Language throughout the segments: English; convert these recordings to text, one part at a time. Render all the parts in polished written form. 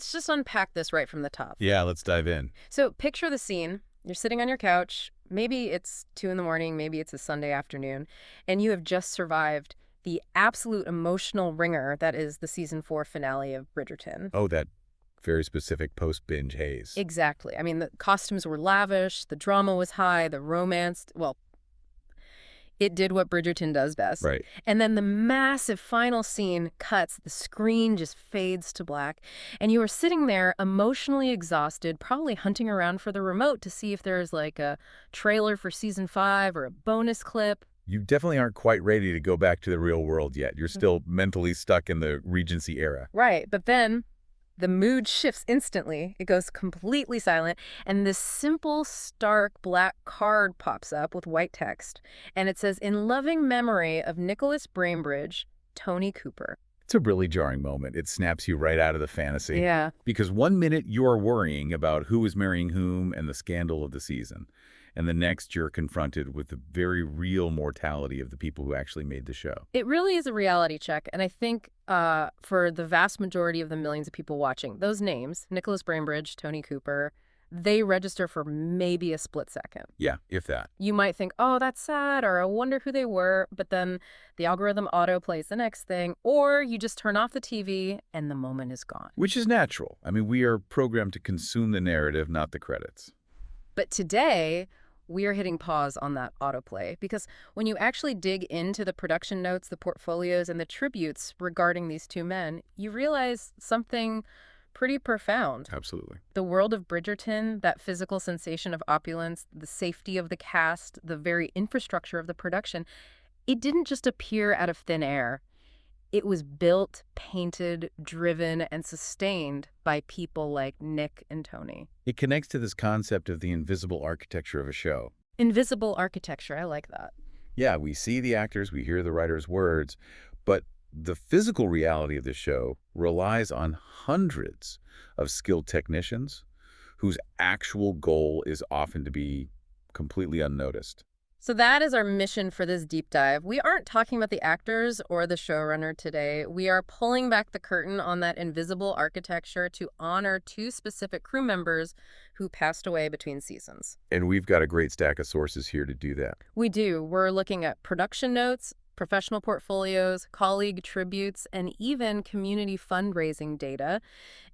Let's just unpack this right from the top. Yeah, let's dive in. So picture the scene. You're sitting on your couch. Maybe it's 2 in the morning. Maybe it's a Sunday afternoon. And you have just survived the absolute emotional ringer that is the season 4 finale of Bridgerton. Oh, that very specific post-binge haze. Exactly. I mean, the costumes were lavish. The drama was high. The romance, well, it did what Bridgerton does best. Right. And then the massive final scene cuts, the screen just fades to black, and you are sitting there emotionally exhausted, probably hunting around for the remote to see if there's like a trailer for season 5 or a bonus clip. You definitely aren't quite ready to go back to the real world yet. You're still mentally stuck in the Regency era. Right, but then the mood shifts instantly. It goes completely silent, and this simple, stark black card pops up with white text, and it says, "In loving memory of Nicholas Braimbridge, Tony Cooper." It's a really jarring moment. It snaps you right out of the fantasy. Yeah. Because one minute you're worrying about who is marrying whom and the scandal of the season, and the next you're confronted with the very real mortality of the people who actually made the show. It really is a reality check, and I think for the vast majority of the millions of people watching, those names, Nicholas Braimbridge, Tony Cooper, they register for maybe a split second. Yeah, if that. You might think, oh, that's sad, or I wonder who they were, but then the algorithm auto-plays the next thing, or you just turn off the TV and the moment is gone. Which is natural. I mean, we are programmed to consume the narrative, not the credits. But today, we are hitting pause on that autoplay because when you actually dig into the production notes, the portfolios, and the tributes regarding these two men, you realize something pretty profound. Absolutely. The world of Bridgerton, that physical sensation of opulence, the safety of the cast, the very infrastructure of the production, it didn't just appear out of thin air. It was built, painted, driven, and sustained by people like Nick and Tony. It connects to this concept of the invisible architecture of a show. Invisible architecture, I like that. Yeah, we see the actors, we hear the writer's words, but the physical reality of the show relies on hundreds of skilled technicians whose actual goal is often to be completely unnoticed. So that is our mission for this deep dive. We aren't talking about the actors or the showrunner today. We are pulling back the curtain on that invisible architecture to honor two specific crew members who passed away between seasons. And we've got a great stack of sources here to do that. We do. We're looking at production notes, professional portfolios, colleague tributes, and even community fundraising data.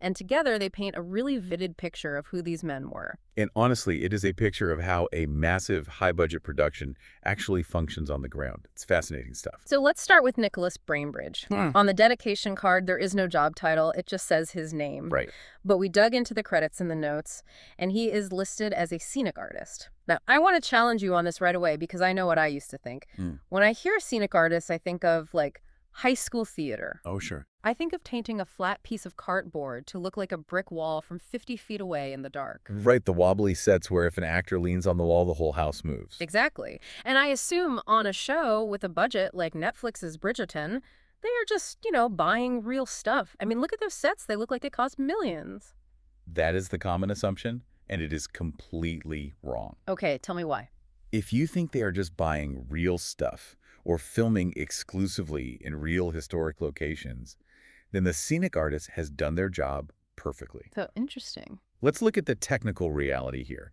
And together they paint a really vivid picture of who these men were. And honestly, it is a picture of how a massive, high-budget production actually functions on the ground. It's fascinating stuff. So let's start with Nicholas Braimbridge. On the dedication card, there is no job title. It just says his name. Right. But we dug into the credits in the notes, and he is listed as a scenic artist. Now, I want to challenge you on this right away because I know what I used to think. When I hear scenic artist, I think of, like, high school theater. Oh, sure. I think of painting a flat piece of cardboard to look like a brick wall from 50 feet away in the dark. Right, the wobbly sets where if an actor leans on the wall, the whole house moves. Exactly. And I assume on a show with a budget like Netflix's Bridgerton, they are just, buying real stuff. I mean, look at those sets. They look like they cost millions. That is the common assumption, and it is completely wrong. Okay, tell me why. If you think they are just buying real stuff or filming exclusively in real historic locations, then the scenic artist has done their job perfectly. So interesting. Let's look at the technical reality here.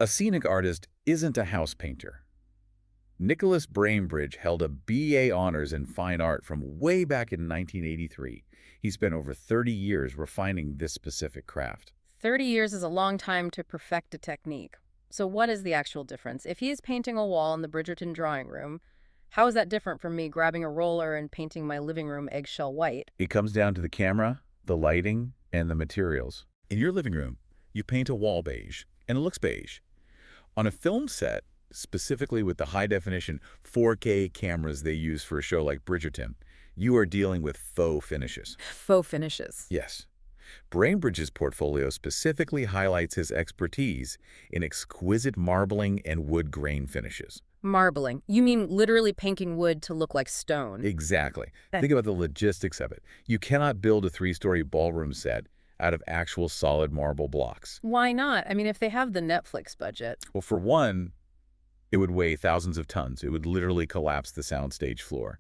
A scenic artist isn't a house painter. Nicholas Braimbridge held a BA honors in fine art from way back in 1983. He spent over 30 years refining this specific craft. 30 years is a long time to perfect a technique. So what is the actual difference? If he is painting a wall in the Bridgerton drawing room, how is that different from me grabbing a roller and painting my living room eggshell white? It comes down to the camera, the lighting, and the materials. In your living room, you paint a wall beige, and it looks beige. On a film set, specifically with the high-definition 4K cameras they use for a show like Bridgerton, you are dealing with faux finishes. Faux finishes. Yes. Brainbridge's portfolio specifically highlights his expertise in exquisite marbling and wood grain finishes. Marbling. You mean literally painting wood to look like stone? Exactly. Think about the logistics of it. You cannot build a 3-story ballroom set out of actual solid marble blocks. Why not? I mean, if they have the Netflix budget. Well, for one, it would weigh thousands of tons. It would literally collapse the soundstage floor.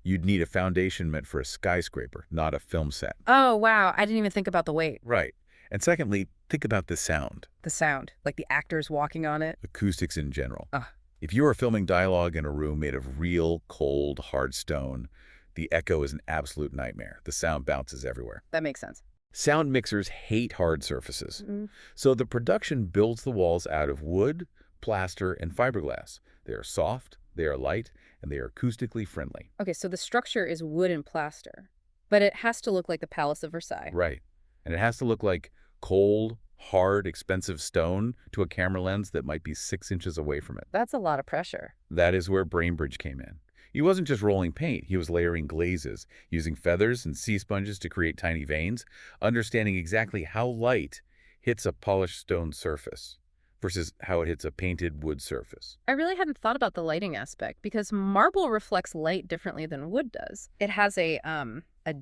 You'd need a foundation meant for a skyscraper, not a film set. Oh, wow. I didn't even think about the weight. Right. And secondly, think about the sound. The sound, like the actors walking on it. Acoustics in general. Ugh. If you are filming dialogue in a room made of real, cold, hard stone, the echo is an absolute nightmare. The sound bounces everywhere. That makes sense. Sound mixers hate hard surfaces. Mm. So the production builds the walls out of wood, plaster, and fiberglass. They are soft, they are light, and they are acoustically friendly. Okay, so the structure is wood and plaster, but it has to look like the Palace of Versailles. Right. And it has to look like cold, hard, expensive stone to a camera lens that might be 6 inches away from it. That's a lot of pressure. That is where Brainbridge came in. He wasn't just rolling paint, he was layering glazes, using feathers and sea sponges to create tiny veins, understanding exactly how light hits a polished stone surface versus how it hits a painted wood surface. I really hadn't thought about the lighting aspect because marble reflects light differently than wood does. It has a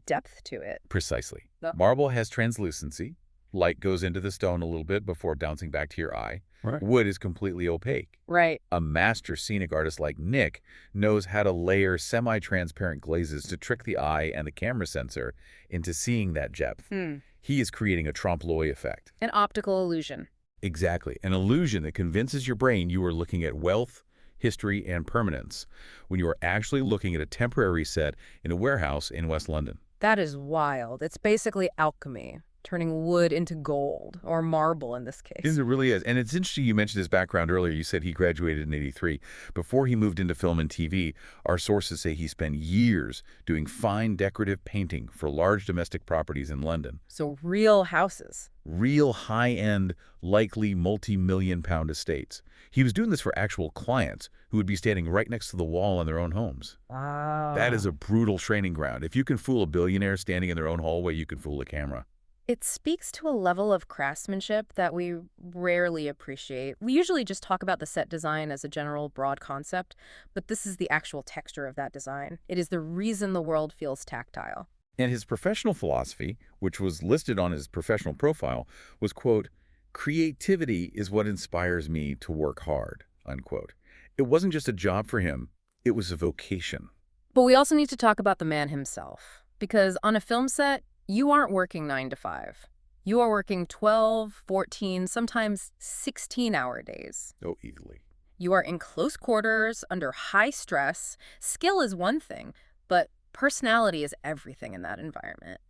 depth to it. Precisely. No. Marble has translucency. Light goes into the stone a little bit before bouncing back to your eye. Right. Wood is completely opaque. Right. A master scenic artist like Nick knows how to layer semi-transparent glazes to trick the eye and the camera sensor into seeing that depth. He is creating a trompe-l'oeil effect. An optical illusion. Exactly. An illusion that convinces your brain you are looking at wealth, history, and permanence when you are actually looking at a temporary set in a warehouse in West London. That is wild. It's basically alchemy, turning wood into gold, or marble in this case. It really is. And it's interesting you mentioned his background earlier. You said he graduated in '83. Before he moved into film and TV, our sources say he spent years doing fine decorative painting for large domestic properties in London. So real houses. Real high-end, likely multi-million-pound estates. He was doing this for actual clients who would be standing right next to the wall in their own homes. Wow. That is a brutal training ground. If you can fool a billionaire standing in their own hallway, you can fool a camera. It speaks to a level of craftsmanship that we rarely appreciate. We usually just talk about the set design as a general broad concept, but this is the actual texture of that design. It is the reason the world feels tactile. And his professional philosophy, which was listed on his professional profile, was, quote, "Creativity is what inspires me to work hard," unquote. It wasn't just a job for him, it was a vocation. But we also need to talk about the man himself, because on a film set, you aren't working 9 to 5. You are working 12, 14, sometimes 16-hour days. Oh, easily. You are in close quarters, under high stress. Skill is one thing, but personality is everything in that environment.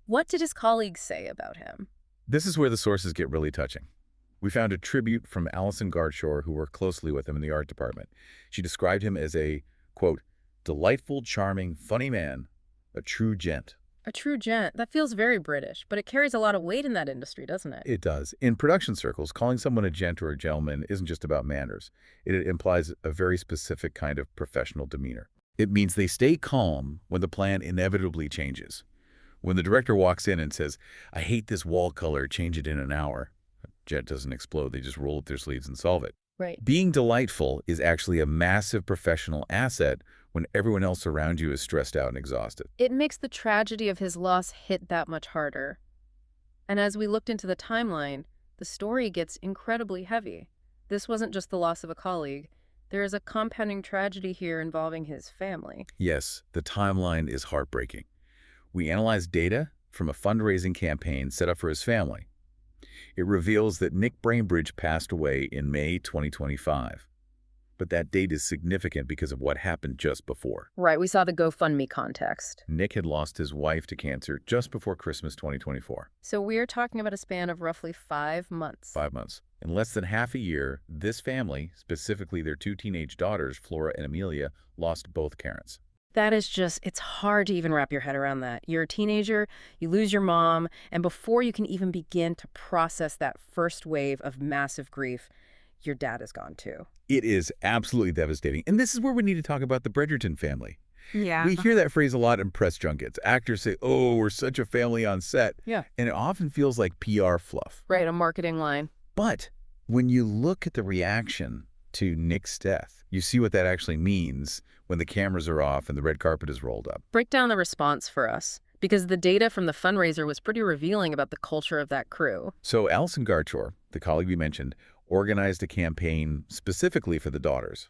What did his colleagues say about him? This is where the sources get really touching. We found a tribute from Alison Gardshaw, who worked closely with him in the art department. She described him as a, quote, "delightful, charming, funny man, a true gent." A true gent. That feels very British, but it carries a lot of weight in that industry, doesn't it? It does. In production circles, calling someone a gent or a gentleman isn't just about manners. It implies a very specific kind of professional demeanor. It means they stay calm when the plan inevitably changes. When the director walks in and says, "I hate this wall color, change it in an hour," a jet doesn't explode, they just roll up their sleeves and solve it. Right. Being delightful is actually a massive professional asset when everyone else around you is stressed out and exhausted. It makes the tragedy of his loss hit that much harder. And as we looked into the timeline, the story gets incredibly heavy. This wasn't just the loss of a colleague. There is a compounding tragedy here involving his family. Yes, the timeline is heartbreaking. We analyzed data from a fundraising campaign set up for his family. It reveals that Nick Braimbridge passed away in May 2025. But that date is significant because of what happened just before. Right, we saw the GoFundMe context. Nick had lost his wife to cancer just before Christmas 2024. So we're talking about a span of roughly 5 months. 5 months. In less than half a year, this family, specifically their 2 teenage daughters, Flora and Amelia, lost both parents. That is just, it's hard to even wrap your head around that. You're a teenager, you lose your mom, and before you can even begin to process that first wave of massive grief, your dad is gone too. It is absolutely devastating. And this is where we need to talk about the Bridgerton family. Yeah. We hear that phrase a lot in press junkets. Actors say, "Oh, we're such a family on set." Yeah. And it often feels like PR fluff. Right, a marketing line. But when you look at the reaction to Nick's death, you see what that actually means when the cameras are off and the red carpet is rolled up. Break down the response for us, because the data from the fundraiser was pretty revealing about the culture of that crew. So Alison Gardshaw, the colleague we mentioned, organized a campaign specifically for the daughters.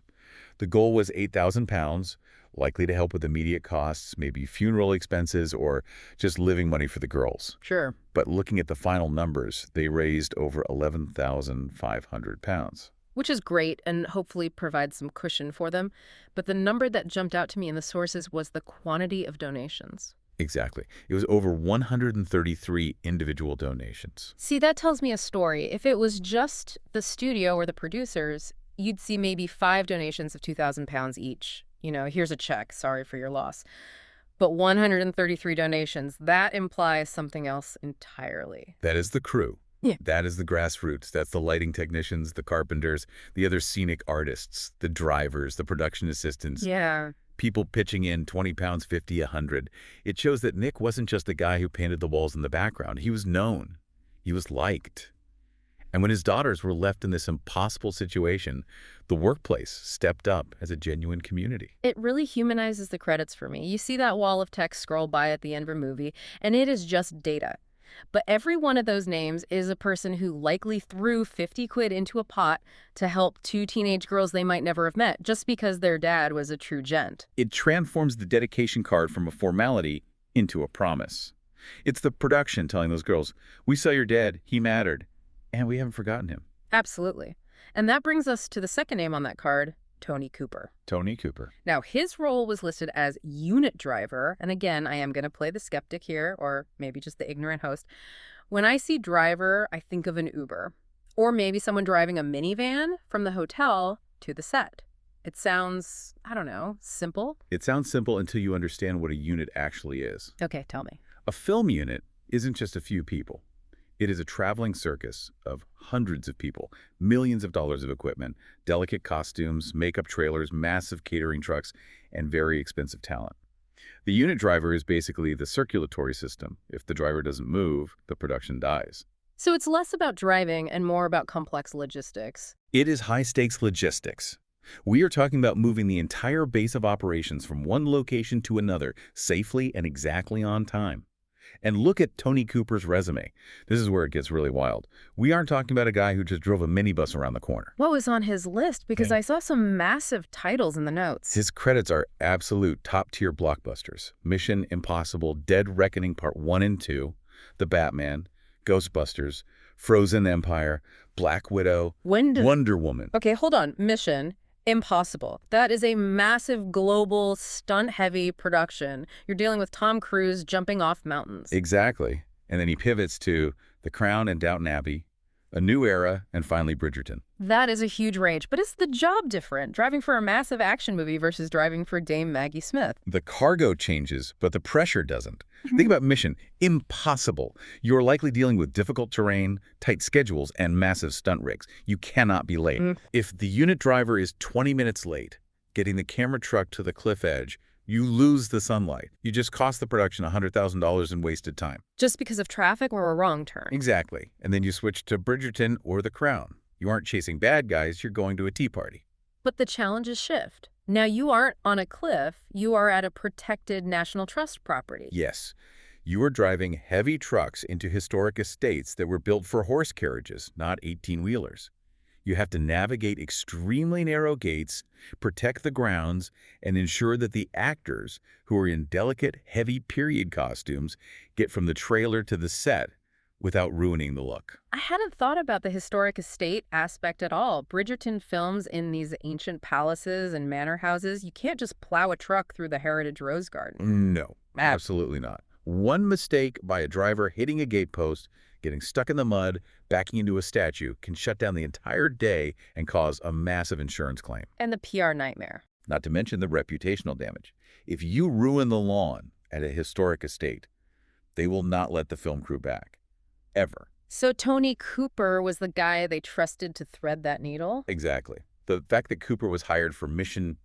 The goal was £8,000, likely to help with immediate costs, maybe funeral expenses, or just living money for the girls. Sure. But looking at the final numbers, they raised over £11,500. Which is great and hopefully provides some cushion for them. But the number that jumped out to me in the sources was the quantity of donations. Exactly. It was over 133 individual donations. See, that tells me a story. If it was just the studio or the producers, you'd see maybe 5 donations of £2,000 each. You know, here's a check. Sorry for your loss. But 133 donations, that implies something else entirely. That is the crew. Yeah. That is the grassroots. That's the lighting technicians, the carpenters, the other scenic artists, the drivers, the production assistants. Yeah. People pitching in 20 pounds, 50, 100. It shows that Nick wasn't just the guy who painted the walls in the background. He was known. He was liked. And when his daughters were left in this impossible situation, the workplace stepped up as a genuine community. It really humanizes the credits for me. You see that wall of text scroll by at the end of a movie, and it is just data. But every one of those names is a person who likely threw 50 quid into a pot to help 2 teenage girls they might never have met, just because their dad was a true gent. It transforms the dedication card from a formality into a promise. It's the production telling those girls, we saw your dad, he mattered, and we haven't forgotten him. Absolutely. And that brings us to the second name on that card, Tony Cooper. Tony Cooper. Now, his role was listed as unit driver, and again, I am going to play the skeptic here, or maybe just the ignorant host. When I see driver, I think of an Uber, or maybe someone driving a minivan from the hotel to the set. It sounds, I don't know, simple? It sounds simple until you understand what a unit actually is. Okay, tell me. A film unit isn't just a few people. It is a traveling circus of hundreds of people, millions of dollars of equipment, delicate costumes, makeup trailers, massive catering trucks, and very expensive talent. The unit driver is basically the circulatory system. If the driver doesn't move, the production dies. So it's less about driving and more about complex logistics. It is high-stakes logistics. We are talking about moving the entire base of operations from one location to another safely and exactly on time. And look at Tony Cooper's resume. This is where it gets really wild. We aren't talking about a guy who just drove a minibus around the corner. What was on his list? Because Okay. I saw some massive titles in the notes. His credits are absolute top-tier blockbusters. Mission Impossible, Dead Reckoning Part 1 and 2, The Batman, Ghostbusters, Frozen Empire, Black Widow, Wonder Woman. Okay, hold on. Mission Impossible. That is a massive global stunt-heavy production. You're dealing with Tom Cruise jumping off mountains. Exactly. And then he pivots to The Crown and Downton Abbey, A New Era, and finally Bridgerton. That is a huge range, but is the job different? Driving for a massive action movie versus driving for Dame Maggie Smith? The cargo changes, but the pressure doesn't. Think about Mission Impossible. You're likely dealing with difficult terrain, tight schedules, and massive stunt rigs. You cannot be late. If the unit driver is 20 minutes late, getting the camera truck to the cliff edge, you lose the sunlight. You just cost the production $100,000 in wasted time. Just because of traffic or a wrong turn? Exactly. And then you switch to Bridgerton or The Crown. You aren't chasing bad guys, you're going to a tea party. But the challenges shift. Now you aren't on a cliff, you are at a protected National Trust property. Yes, you are driving heavy trucks into historic estates that were built for horse carriages, not 18-wheelers. You have to navigate extremely narrow gates, protect the grounds, and ensure that the actors, who are in delicate, heavy period costumes, get from the trailer to the set without ruining the look. I hadn't thought about the historic estate aspect at all. Bridgerton films in these ancient palaces and manor houses. You can't just plow a truck through the Heritage Rose Garden. No, absolutely not. One mistake by a driver hitting a gatepost, getting stuck in the mud, backing into a statue can shut down the entire day and cause a massive insurance claim. And the PR nightmare. Not to mention the reputational damage. If you ruin the lawn at a historic estate, they will not let the film crew back. Ever. So Tony Cooper was the guy they trusted to thread that needle? Exactly. The fact that Cooper was hired for Mission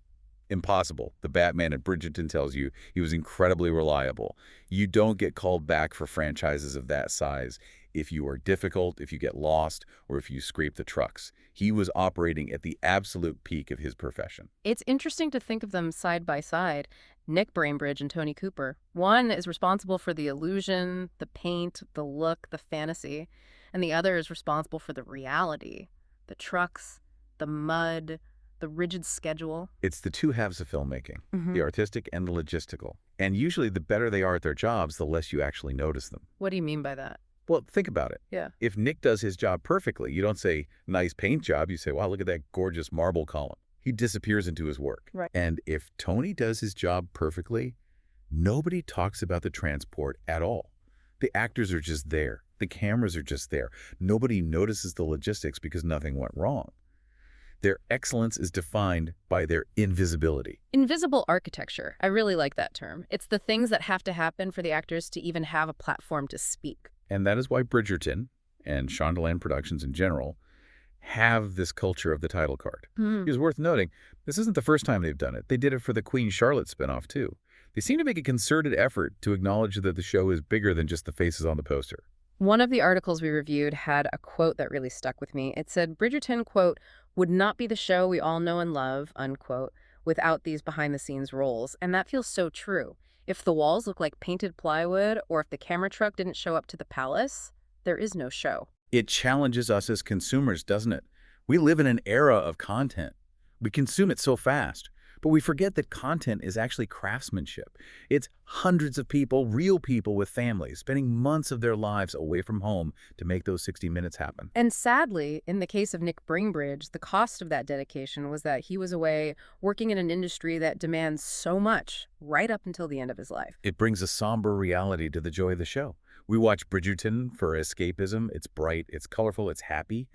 Impossible, The Batman at Bridgeton, tells you he was incredibly reliable. You don't get called back for franchises of that size if you are difficult, if you get lost, or if you scrape the trucks. He was operating at the absolute peak of his profession. It's interesting to think of them side by side. Nick Braimbridge and Tony Cooper. One is responsible for the illusion, the paint, the look, the fantasy, and the other is responsible for the reality, the trucks, the mud, the rigid schedule. It's the two halves of filmmaking, Hmm. the artistic and the logistical. And usually the better they are at their jobs, the less you actually notice them. What do you mean by that? Well, think about it. Yeah. If Nick does his job perfectly, you don't say, nice paint job. You say, wow, look at that gorgeous marble column. He disappears into his work. Right. And if Tony does his job perfectly, nobody talks about the transport at all. The actors are just there. The cameras are just there. Nobody notices the logistics because nothing went wrong. Their excellence is defined by their invisibility. Invisible architecture. I really like that term. It's the things that have to happen for the actors to even have a platform to speak. And that is why Bridgerton and Shondaland Productions in general have this culture of the title card. It is worth noting, this isn't the first time they've done it. They did it for the Queen Charlotte spinoff, too. They seem to make a concerted effort to acknowledge that the show is bigger than just the faces on the poster. One of the articles we reviewed had a quote that really stuck with me. It said, Bridgerton, quote, would not be the show we all know and love, unquote, without these behind-the-scenes roles. And that feels so true. If the walls look like painted plywood, or if the camera truck didn't show up to the palace, there is no show. It challenges us as consumers, doesn't it? We live in an era of content. We consume it so fast, but we forget that content is actually craftsmanship. It's hundreds of people, real people with families, spending months of their lives away from home to make those 60 minutes happen. And sadly, in the case of Nick Braimbridge, the cost of that dedication was that he was away working in an industry that demands so much right up until the end of his life. It brings a somber reality to the joy of the show. We watch Bridgerton for escapism. It's bright, it's colorful, it's happy,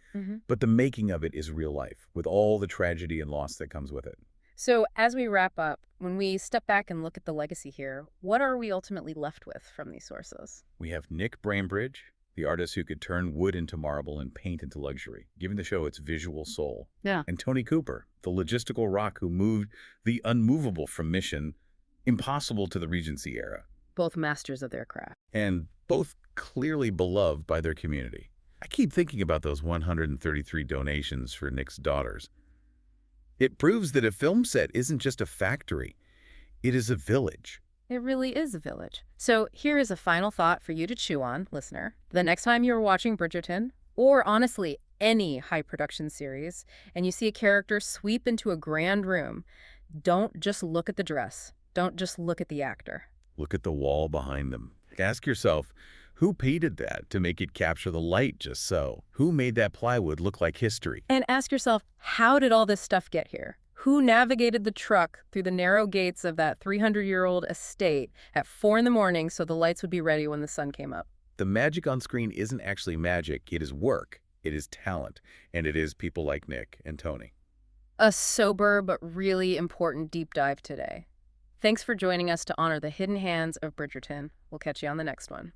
but the making of it is real life, with all the tragedy and loss that comes with it. So as we wrap up, when we step back and look at the legacy here, what are we ultimately left with from these sources? We have Nick Braimbridge, the artist who could turn wood into marble and paint into luxury, giving the show its visual soul. Yeah. And Tony Cooper, the logistical rock who moved the unmovable from Mission Impossible to the Regency era. Both masters of their craft. And both clearly beloved by their community. I keep thinking about those 133 donations for Nick's daughters. It proves that a film set isn't just a factory. It is a village. It really is a village. So here is a final thought for you to chew on, listener. The next time you're watching Bridgerton, or honestly, any high production series, and you see a character sweep into a grand room, don't just look at the dress. Don't just look at the actor. Look at the wall behind them. Ask yourself, who painted that to make it capture the light just so? Who made that plywood look like history? And ask yourself, how did all this stuff get here? Who navigated the truck through the narrow gates of that 300-year-old estate at 4 in the morning so the lights would be ready when the sun came up? The magic on screen isn't actually magic. It is work. It is talent. And it is people like Nick and Tony. A sober but really important deep dive today. Thanks for joining us to honor the hidden hands of Bridgerton. We'll catch you on the next one.